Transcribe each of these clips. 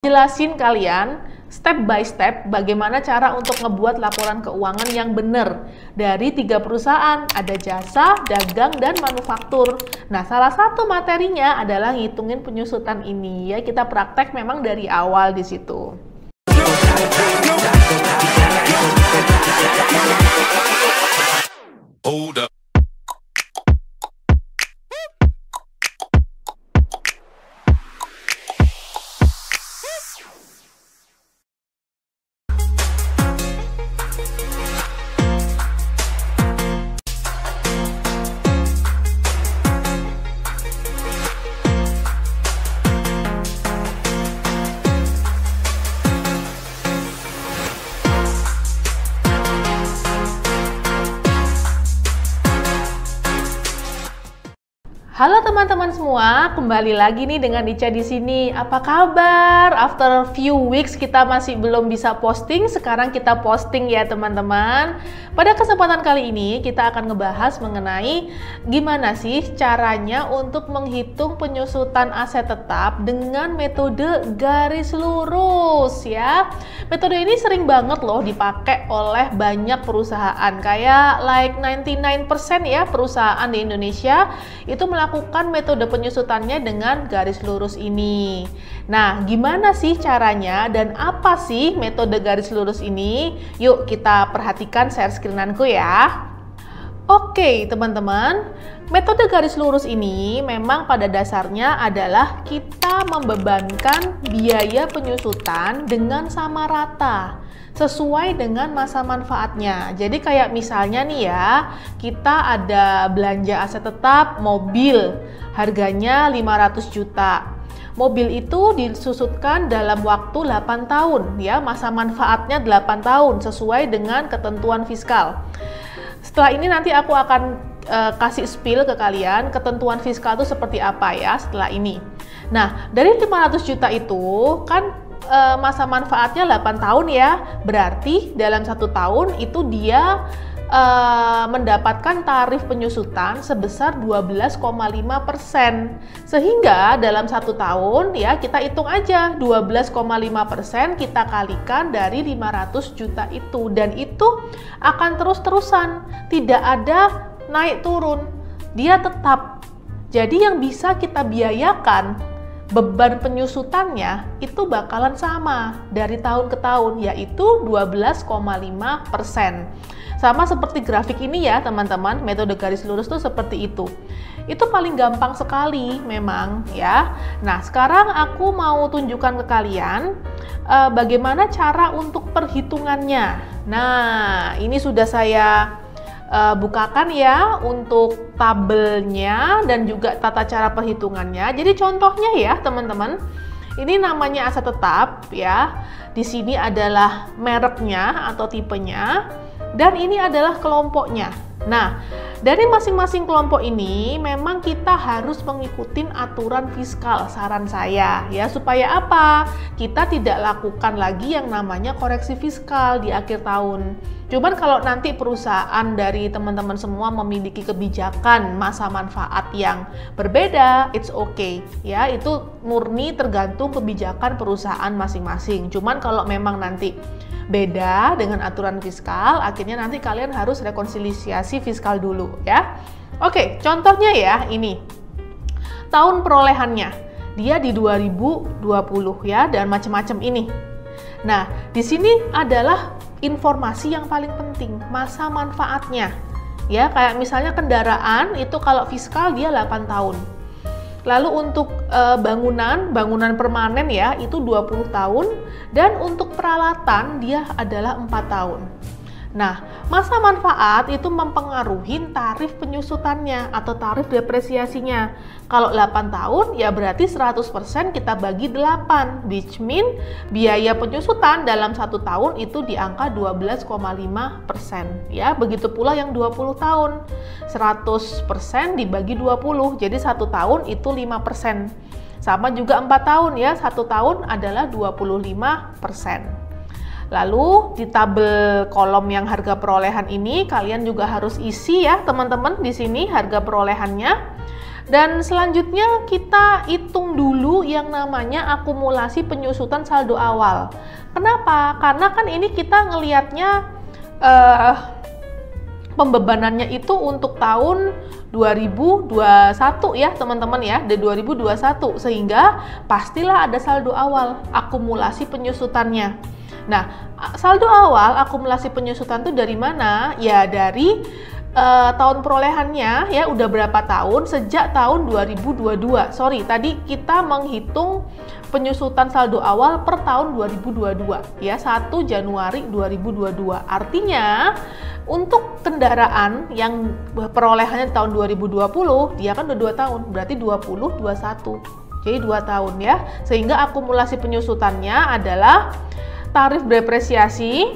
Jelasin kalian step by step bagaimana cara untuk ngebuat laporan keuangan yang benar dari 3 perusahaan, ada jasa, dagang, dan manufaktur. Nah, salah satu materinya adalah ngitungin penyusutan ini ya, kita praktek memang dari awal di situ. Hold up. Halo teman-teman semua, kembali lagi nih dengan Ica di sini. Apa kabar? After few weeks kita masih belum bisa posting, sekarang kita posting ya teman-teman. Pada kesempatan kali ini kita akan ngebahas mengenai gimana sih caranya untuk menghitung penyusutan aset tetap dengan metode garis lurus ya. Metode ini sering banget loh dipakai oleh banyak perusahaan, kayak like 99% ya perusahaan di Indonesia itu melakukan metode penyusutannya dengan garis lurus ini. Nah, gimana sih caranya dan apa sih metode garis lurus ini? Yuk kita perhatikan share screen-anku ya. Oke teman-teman, metode garis lurus ini memang pada dasarnya adalah kita membebankan biaya penyusutan dengan sama rata sesuai dengan masa manfaatnya. Jadi kayak misalnya nih ya, kita ada belanja aset tetap mobil, harganya 500 juta. Mobil itu disusutkan dalam waktu 8 tahun ya, masa manfaatnya 8 tahun sesuai dengan ketentuan fiskal. Setelah ini nanti aku akan kasih spill ke kalian ketentuan fiskal itu seperti apa ya setelah ini. Nah, dari 500 juta itu kan masa manfaatnya 8 tahun ya, berarti dalam 1 tahun itu dia mendapatkan tarif penyusutan sebesar 12,5%. Sehingga dalam 1 tahun ya kita hitung aja 12,5% kita kalikan dari 500 juta itu, dan itu akan terus-terusan, tidak ada naik turun, dia tetap. Jadi yang bisa kita biayakan beban penyusutannya itu bakalan sama dari tahun ke tahun, yaitu 12,5%. Sama seperti grafik ini ya teman-teman, metode garis lurus tuh seperti itu. Itu paling gampang sekali memang ya. Nah, sekarang aku mau tunjukkan ke kalian bagaimana cara untuk perhitungannya. Nah, ini sudah saya bukakan ya untuk tabelnya dan juga tata cara perhitungannya. Jadi contohnya ya teman-teman, ini namanya aset tetap ya. Di sini adalah mereknya atau tipenya, dan ini adalah kelompoknya. Nah, dari masing-masing kelompok ini memang kita harus mengikuti aturan fiskal, saran saya ya, supaya apa? Kita tidak lakukan lagi yang namanya koreksi fiskal di akhir tahun. Cuman kalau nanti perusahaan dari teman-teman semua memiliki kebijakan masa manfaat yang berbeda, it's okay ya, itu murni tergantung kebijakan perusahaan masing-masing. Cuman kalau memang nanti beda dengan aturan fiskal, akhirnya nanti kalian harus rekonsiliasi fiskal dulu ya. Oke, contohnya ya ini. Tahun perolehannya dia di 2020 ya, dan macam-macam ini. Nah, di sini adalah informasi yang paling penting, masa manfaatnya. Ya, kayak misalnya kendaraan itu kalau fiskal dia 8 tahun. Lalu untuk bangunan permanen ya itu 20 tahun, dan untuk peralatan dia adalah 4 tahun. Nah, masa manfaat itu mempengaruhi tarif penyusutannya atau tarif depresiasinya. Kalau 8 tahun ya berarti 100% kita bagi 8, which mean biaya penyusutan dalam 1 tahun itu di angka 12,5% ya. Begitu pula yang 20 tahun, 100% dibagi 20, jadi 1 tahun itu 5%. Sama juga 4 tahun ya, 1 tahun adalah 25%. Lalu di tabel kolom yang harga perolehan ini kalian juga harus isi ya teman-teman, di sini harga perolehannya. Dan selanjutnya kita hitung dulu yang namanya akumulasi penyusutan saldo awal. Kenapa? Karena kan ini kita ngelihatnya pembebanannya itu untuk tahun 2021 ya teman-teman ya, di 2021, sehingga pastilah ada saldo awal akumulasi penyusutannya. Nah, saldo awal akumulasi penyusutan itu dari mana? Ya dari tahun perolehannya ya, udah berapa tahun sejak tahun 2022. Sorry, tadi kita menghitung penyusutan saldo awal per tahun 2022 ya, 1 Januari 2022. Artinya untuk kendaraan yang perolehannya di tahun 2020, dia kan udah 2 tahun, berarti 20, 21. Jadi 2 tahun ya. Sehingga akumulasi penyusutannya adalah tarif depresiasi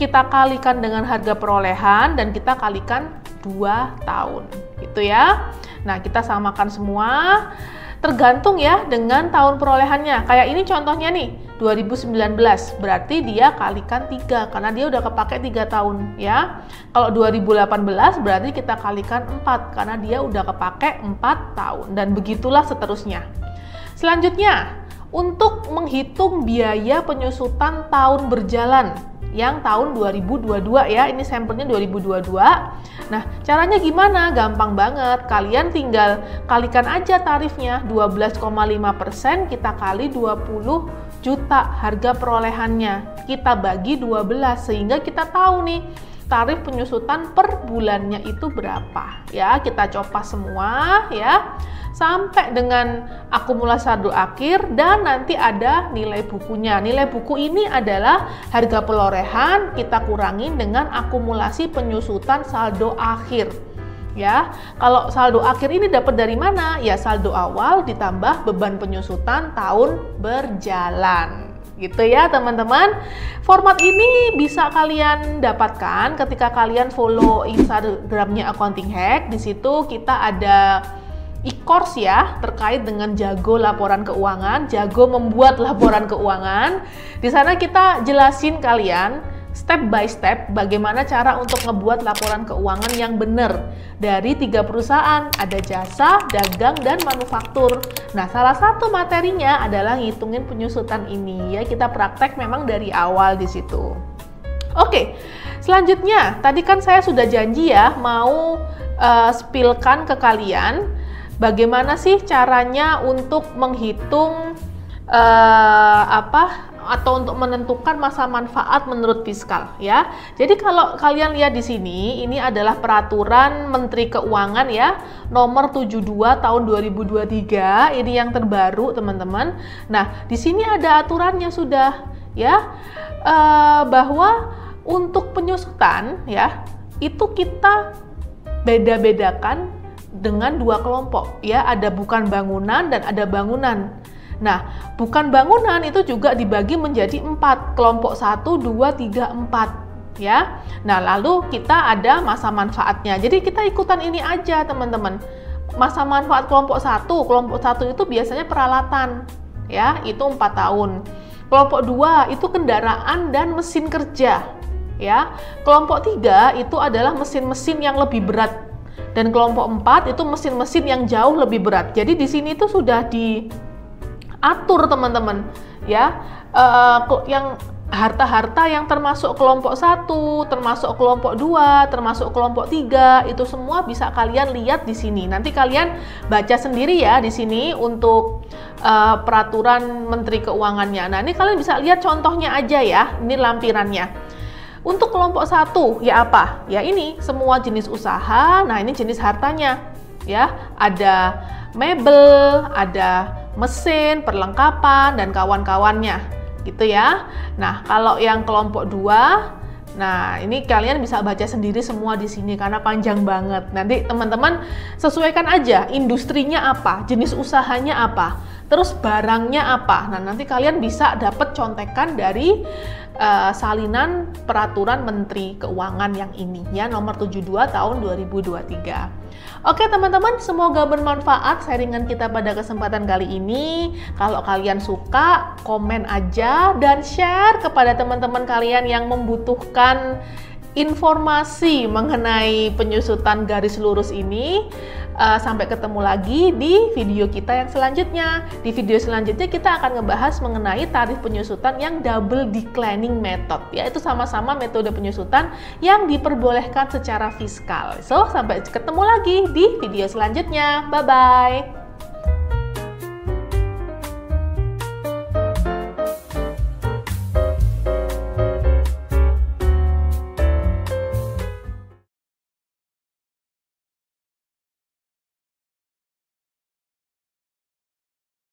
kita kalikan dengan harga perolehan dan kita kalikan 2 tahun gitu ya. Nah, kita samakan semua tergantung ya dengan tahun perolehannya. Kayak ini contohnya nih 2019, berarti dia kalikan 3 karena dia udah kepake 3 tahun ya. Kalau 2018 berarti kita kalikan 4 karena dia udah kepake 4 tahun, dan begitulah seterusnya. Selanjutnya, untuk menghitung biaya penyusutan tahun berjalan yang tahun 2022 ya, ini sampelnya 2022. Nah, caranya gimana? Gampang banget, kalian tinggal kalikan aja tarifnya 12,5%, kita kali 20 juta harga perolehannya, kita bagi 12 sehingga kita tahu nih tarif penyusutan per bulannya itu berapa ya. Kita copas semua ya sampai dengan akumulasi saldo akhir, dan nanti ada nilai bukunya. Nilai buku ini adalah harga perolehan kita kurangin dengan akumulasi penyusutan saldo akhir ya. Kalau saldo akhir ini dapat dari mana? Ya saldo awal ditambah beban penyusutan tahun berjalan. Gitu ya teman-teman. Format ini bisa kalian dapatkan ketika kalian follow Instagramnya Accounting Hack. Di situ kita ada e-course ya terkait dengan jago laporan keuangan, jago membuat laporan keuangan. Di sana kita jelasin kalian step by step bagaimana cara untuk ngebuat laporan keuangan yang benar dari 3 perusahaan, ada jasa, dagang, dan manufaktur. Nah, salah satu materinya adalah ngitungin penyusutan ini ya. Kita praktek memang dari awal di situ. Oke, selanjutnya tadi kan saya sudah janji ya mau spillkan ke kalian bagaimana sih caranya untuk menghitung atau untuk menentukan masa manfaat menurut fiskal ya. Jadi kalau kalian lihat di sini, ini adalah peraturan Menteri Keuangan ya, nomor 72 tahun 2023. Ini yang terbaru, teman-teman. Nah, di sini ada aturannya sudah ya, bahwa untuk penyusutan ya, itu kita beda-bedakan dengan 2 kelompok ya, ada bukan bangunan dan ada bangunan. Nah, bukan bangunan itu juga dibagi menjadi 4, kelompok 1, 2, 3, 4 ya. Nah, lalu kita ada masa manfaatnya. Jadi kita ikutan ini aja teman-teman. Masa manfaat kelompok 1 itu biasanya peralatan ya, itu 4 tahun. Kelompok 2 itu kendaraan dan mesin kerja ya. Kelompok 3 itu adalah mesin-mesin yang lebih berat. Dan kelompok 4 itu mesin-mesin yang jauh lebih berat. Jadi di sini itu sudah diatur teman-teman ya, yang harta-harta yang termasuk kelompok 1, termasuk kelompok 2, termasuk kelompok 3, itu semua bisa kalian lihat di sini. Nanti kalian baca sendiri ya di sini untuk peraturan Menteri Keuangannya. Nah, ini kalian bisa lihat contohnya aja ya, ini lampirannya. Untuk kelompok 1 ya apa? Ya ini semua jenis usaha. Nah, ini jenis hartanya ya. Ada mebel, ada mesin, perlengkapan, dan kawan-kawannya gitu ya. Nah, kalau yang kelompok 2, nah ini kalian bisa baca sendiri semua di sini karena panjang banget. Nanti teman-teman sesuaikan aja industrinya apa, jenis usahanya apa, terus barangnya apa. Nah, nanti kalian bisa dapat contekan dari salinan peraturan Menteri Keuangan yang ini ya, nomor 72 tahun 2023. Oke teman-teman, semoga bermanfaat sharingan kita pada kesempatan kali ini. Kalau kalian suka, komen aja dan share kepada teman-teman kalian yang membutuhkan informasi mengenai penyusutan garis lurus ini. Sampai ketemu lagi di video kita yang selanjutnya. Di video selanjutnya kita akan ngebahas mengenai tarif penyusutan yang double declining method, yaitu sama-sama metode penyusutan yang diperbolehkan secara fiskal. So, sampai ketemu lagi di video selanjutnya. Bye-bye.